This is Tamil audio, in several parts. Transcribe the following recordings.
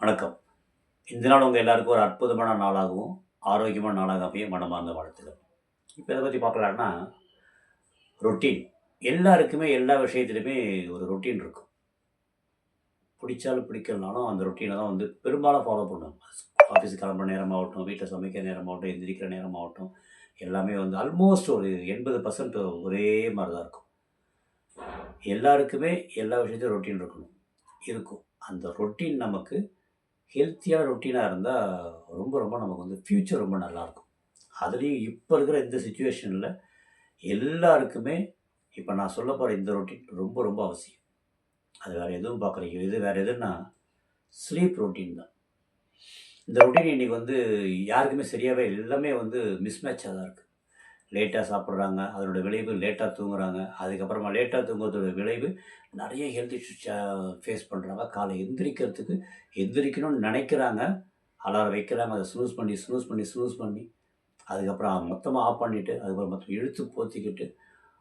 வணக்கம். இந்த நாள் உங்க எல்லாருக்கும் ஒரு அற்புதமான நாளாகவும், ஆரோக்கியமான நாளாக அமைய மனமார்ந்த வாழ்த்துக்கள். இப்ப எத பத்தி பார்க்கலான்னா, ரொட்டீன். எல்லாருக்குமே எல்லா விஷயத்திலுமே ஒரு ரொட்டீன் இருக்கும். பிடிச்சாலும் பிடிக்கலனாலும் அந்த ரொட்டீன தான் பெரும்பாலும் ஃபாலோ பண்ணுவாங்க. ஆஃபீஸுக்கு கிளம்புற நேரமாகட்டும், வீட்ல சமைக்கிற நேரமாகட்டும், எந்திரிக்கிற நேரமாகட்டும், எல்லாமே ஆல்மோஸ்ட் ஒரு 80% ஒரே மாரி தான் இருக்கும். எல்லாருக்குமே எல்லா விஷயத்திலும் ரொட்டீன் இருக்கும். அந்த ரொட்டீன் நமக்கு ஹெல்த்தியான ரொட்டீனா இருந்தா, ரொம்ப ரொம்ப நமக்கு ஃப்யூச்சர் ரொம்ப நல்லாயிருக்கும். அதுலயும் இப்ப இருக்கிற இந்த சிச்சுவேஷன்ல எல்லாருக்குமே இப்ப நான் சொல்லப்போற இந்த ரொட்டீன் ரொம்ப ரொம்ப அவசியம். அது வேற எதுவும் பார்க்கல. இது வேற எதுன்னா, ஸ்லீப் ரொட்டீன் தான். இந்த ரொட்டீன் இன்னைக்கு யாருக்குமே சரியாவே இல்ல. எல்லாமே மிஸ்மேட்ச்சா தான் இருக்கு. லேட்டா சாப்பிடுறாங்க. அதனுடைய விளைவு லேட்டா தூங்குறாங்க. அதுக்கப்புறமா லேட்டா தூங்குறதோட விளைவு நெறைய ஹெல்த் இஷ்யூஸ ஃபேஸ் பண்றாங்க. காலை எந்திரிக்கிறதுக்கு எந்திரிக்கணும்னு நெனைக்கிறாங்க. அலாரம் வைக்கிறாங்க. அத ஸ்னூஸ் பண்ணி அதுக்கப்புறம் மொத்தமா ஆஃப் பண்ணிட்டு, அதுக்கப்புறம் மொத்தம் இழுத்து போத்திக்கிட்டு,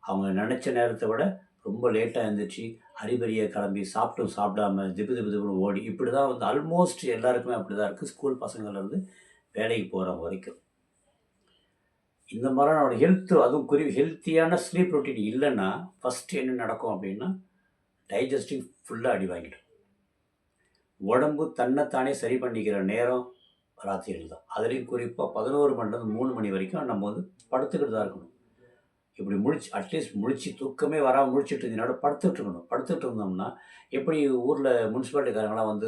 அவங்க நெனைச்ச நேரத்த விட ரொம்ப லேட்டா எந்திரிச்சு, ஹரிபரியா கெளம்பி, சாப்பிட்டும் சாப்பிடாம, திபு திபு திபுன்னு ஓடி, இப்படி தான் ஆல்மோஸ்ட் எல்லாருக்குமே அப்படிதான் இருக்கு. ஸ்கூல் பசங்கள்லேருந்து வேலைக்கு போறவங்க வரைக்கும். இந்த மாரியான அதுவும் ஹெல்த்தியான ஸ்லீப் ரொட்டீன் இல்லன்னா, ஃபர்ஸ்ட்டு என்ன நடக்கும் அப்படின்னா, டைஜஸ்டிவ் ஃபுல்லா அடி வாங்கிடும். உடம்பு தன்னைத்தானே சரி பண்ணிக்கிற நேரம் ராத்திரியில் தான். அதுலயும் குறிப்பா 11 மணிலேருந்து 3 மணி வரைக்கும் நம்ம படுத்துக்கிட்டு தான் இருக்கணும். இப்படி அட்லீஸ்ட் முழிச்சு தூக்கமே வராம முழிச்சுட்டு இருந்தீங்கன்னா படுத்துட்டு இருக்கணும். படுத்துட்டு இருந்தோம்னா, எப்படி ஊர்ல முனிசிபாலிட்டிக்காரங்கலாம்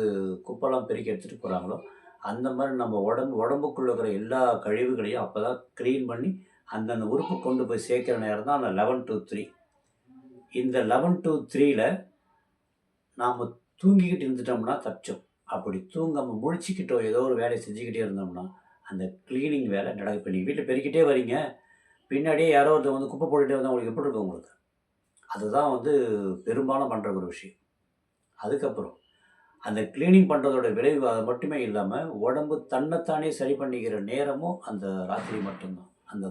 குப்பைலாம் பெருக்கி எடுத்துட்டு போறாங்களோ, அந்த மாரி நம்ம உடம்புக்குள்ள இருக்கிற எல்லா கழிவுகளையும் அப்பதான் கிளீன் பண்ணி, அந்தந்த உறுப்புக்கு கொண்டு போய் சேர்க்கிற நேரம் தான் அந்த 11-3. இந்த 11-3ல நாம தூங்கிக்கிட்டு இருந்துட்டோம்னா தப்பிச்சோம். அப்படி தூங்காம முழிச்சுக்கிட்டோ, ஏதோ ஒரு வேலைய செஞ்சுக்கிட்டே இருந்தோம்னா, அந்த கிளீனிங் வேலை இப்ப நீங்க வீட்ல பெருக்கிட்டே வரீங்க, பின்னாடியே யாரோ ஒருத்தர் குப்பை போட்டுட்டே வந்தா உங்களுக்கு எப்படி இருக்கும் உங்களுக்கு? அதுதான் பெரும்பாலும் பண்ற ஒரு விஷயம். அதுக்கப்புறம் அந்த கிளீனிங் பண்றதோட விளைவு அது மட்டுமே இல்லாம, உடம்பு தன்னைத்தானே சரி பண்ணிக்கிற நேரமும் அந்த ராத்திரி மட்டும்தான். அந்த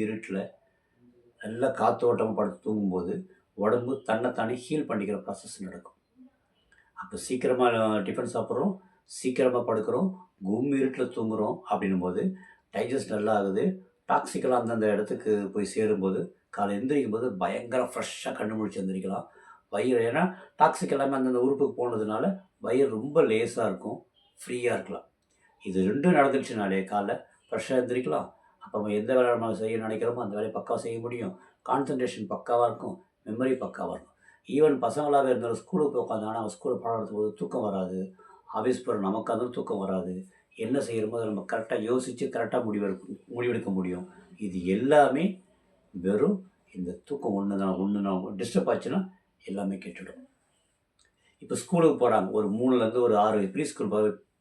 இருட்டுல நல்லா காத்தோட்டமா படுத்து தூங்கும்போது, உடம்பு தன்னைத்தானே ஹீல் பண்ணிக்கிற ப்ராசஸ் நடக்கும். அப்ப சீக்கிரமா டிஃபன் சாப்பிடுறோம், சீக்கிரமா படுக்கிறோம், இருட்டுல தூங்குறோம் அப்படின்னும்போது, டைஜஸ்ட் நல்லா ஆகுது. டாக்ஸிக்கலா அந்தந்த இடத்துக்கு போய் சேரும்போது, காலைல எந்திரிக்கும்போது பயங்கர ஃப்ரெஷ்ஷா கண்ணு முழிச்சு எந்திரிக்கலாம். வயிறு ஏன்னா டாக்ஸிக் எல்லாமே அந்தந்த உறுப்புக்கு போனதுனால, வயிறு ரொம்ப லேசா இருக்கும். ஃப்ரீயா இருக்கலாம். இது 2ம் நடந்துருச்சுனாலே காலைல ஃப்ரெஷ்ஷா எந்திரிக்கலாம். அப்ப நம்ம எந்த வேலை நம்ம செய்ய நினைக்கிறோமோ, அந்த வேலைய பக்காவா செய்ய முடியும். கான்சன்ட்ரேஷன் பக்காவா இருக்கும். மெமரி பக்காவா இருக்கும். ஈவன் பசங்களாவே இருந்தாலும் ஸ்கூலுக்கு போய் உட்காந்தாங்கன்னா, அவங்க ஸ்கூல்ல பாடம் நடத்தும்போது தூக்கம் வராது. ஆஃபீஸ் போற நமக்கு தூக்கம் வராது. என்ன செய்யணுமோ அத நம்ம கரெக்ட்டா யோசிச்சு கரெக்ட்டா முடிவெடுக்க முடியும். இது எல்லாமே வெறும் இந்த தூக்கம் ஒண்ணு தான் டிஸ்டர்ப் ஆச்சுன்னா எல்லாமே கெட்டுடும். இப்ப ஸ்கூலுக்கு போறாங்க. ஒரு 3லருந்து ஒரு 6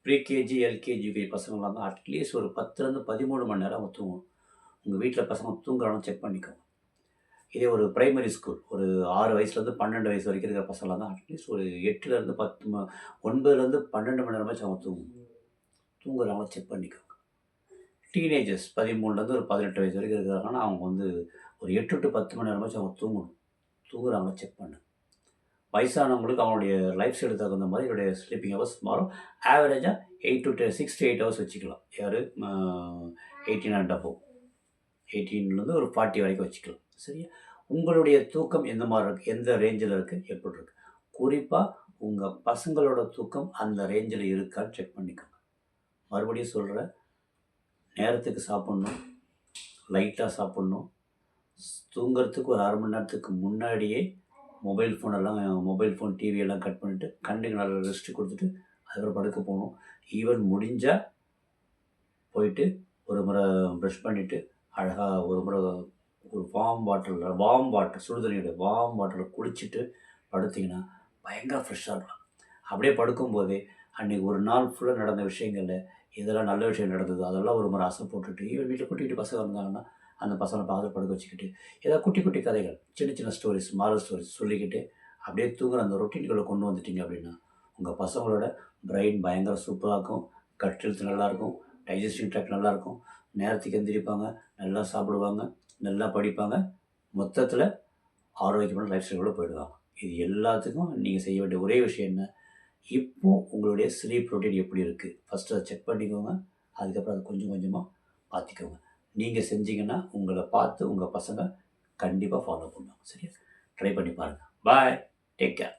ப்ரீ கேஜி, எல்கேஜி, யுகேஜி பசங்கலாம் தான் அட்லீஸ்ட் ஒரு 10லருந்து 13 மணி நேரம் அவங்க தூங்கணும். உங்க வீட்ல பசங்க தூங்குறாங்களான்னு செக் பண்ணிக்கோங்க. இதே ஒரு பிரைமரி ஸ்கூல் ஒரு 6 வயசுலேருந்து 12 வயசு வரைக்கும் இருக்கிற பசங்கலாம் தான் அட்லீஸ்ட் ஒரு 8லருந்து 9லருந்து 12 மணி நேரமாச்சும் அவங்க தூங்கணும். தூங்குறாங்களா செக் பண்ணிக்கோங்க. டீனேஜர்ஸ் 13லருந்து ஒரு 18 வயசு வரைக்கும் இருக்கிறாங்கன்னா, அவங்க ஒரு 8 டூ 10 மணி நேரமாச்சும் அவங்க தூங்கணும். தூங்குறாங்களா செக் பண்ணுங்க. வயசானவங்களுக்கு அவங்களுடைய லைஃப் ஸ்டைலுக்கு தகுந்த மாதிரி என்னுடைய ஸ்லீப்பிங் ஹவர்ஸ் மாறும். ஆவரேஜா 6 to 8 ஹவர்ஸ் வச்சுக்கலாம். யாரு 18 அண்ட் அபோவ். 18லேருந்து ஒரு 40 வரைக்கும் வச்சுக்கலாம். சரியா? உங்களுடைய தூக்கம் எந்த மாரி இருக்கு? எந்த ரேஞ்சில இருக்கு? எப்படி இருக்கு? குறிப்பா உங்க பசங்களோட தூக்கம் அந்த ரேஞ்சில இருக்கான்னு செக் பண்ணிக்கோங்க. மறுபடியும் சொல்றேன். நேரத்துக்கு சாப்பிடணும். லைட்டா சாப்பிடணும். தூங்குறதுக்கு ஒரு 1/2 மணி நேரத்துக்கு முன்னாடியே மொபைல் ஃபோன், டிவி எல்லாம் கட் பண்ணிட்டு, கண்ணுக்கு நல்லா ரெஸ்ட் குடுத்துட்டு, அதுக்கப்புறம் படுக்க போணும். ஈவன் முடிஞ்சா போயிட்டு ஒரு முறை பிரஷ் பண்ணிட்டு, அழகா ஒரு முறை ஒரு வார்ம் வாட்டர் சுடு தண்ணியோட வார்ம் வாட்டர்ல குளிச்சுட்டு படுத்தீங்கன்னா, பயங்கர ஃப்ரெஷ்ஷா இருக்கலாம். அப்படியே படுக்கும்போதே, அன்னைக்கு ஒரு நாள் ஃபுல்லா நடந்த விஷயங்கள்ல, எதெல்லாம் நல்ல விஷயம் நடந்ததோ, அதெல்லாம் ஒரு முறை அசை போட்டுட்டு, ஈவன் வீட்ல குட்டி குட்டி பசங்க இருந்தாங்கன்னா, அந்த பசங்கள பக்கத்துல படுக்க வச்சுக்கிட்டு, ஏதாவது குட்டி குட்டி கதைகள், சின்ன சின்ன ஸ்டோரீஸ், மாரல் ஸ்டோரீஸ் சொல்லிக்கிட்டு, அப்படியே தூங்குற அந்த ரொட்டீன்குள்ள கொண்டு வந்துட்டீங்க அப்படின்னா, உங்க பசங்களோட பிரெயின் பயங்கர சூப்பரா இருக்கும். கட் ஹெல்த் நல்லாயிருக்கும். டைஜஸ்டிவ் ட்ராக்ட் நல்லாயிருக்கும். நேரத்துக்கு எந்திரிப்பாங்க, நல்லா சாப்பிடுவாங்க, நல்லா படிப்பாங்க. மொத்தத்தில ஆரோக்கியமான லைஃப் ஸ்டைலோட போயிடுவாங்க. இது எல்லாத்துக்கும் நீங்க செய்ய வேண்டிய ஒரே விஷயம் என்ன? இப்போ உங்களுடைய ஸ்லீப் ரொட்டீன் எப்படி இருக்குது ஃபஸ்ட்டு அதை செக் பண்ணிக்கோங்க. அதுக்கப்புறம் அதை கொஞ்சம் கொஞ்சமாக மாற்றிக்கோங்க. நீங்கள் செஞ்சீங்கன்னா உங்களை பார்த்து உங்கள் பசங்க கண்டிப்பாக ஃபாலோ பண்ணுவாங்க. சரியா? ட்ரை பண்ணி பாருங்கள். பாய். Take care.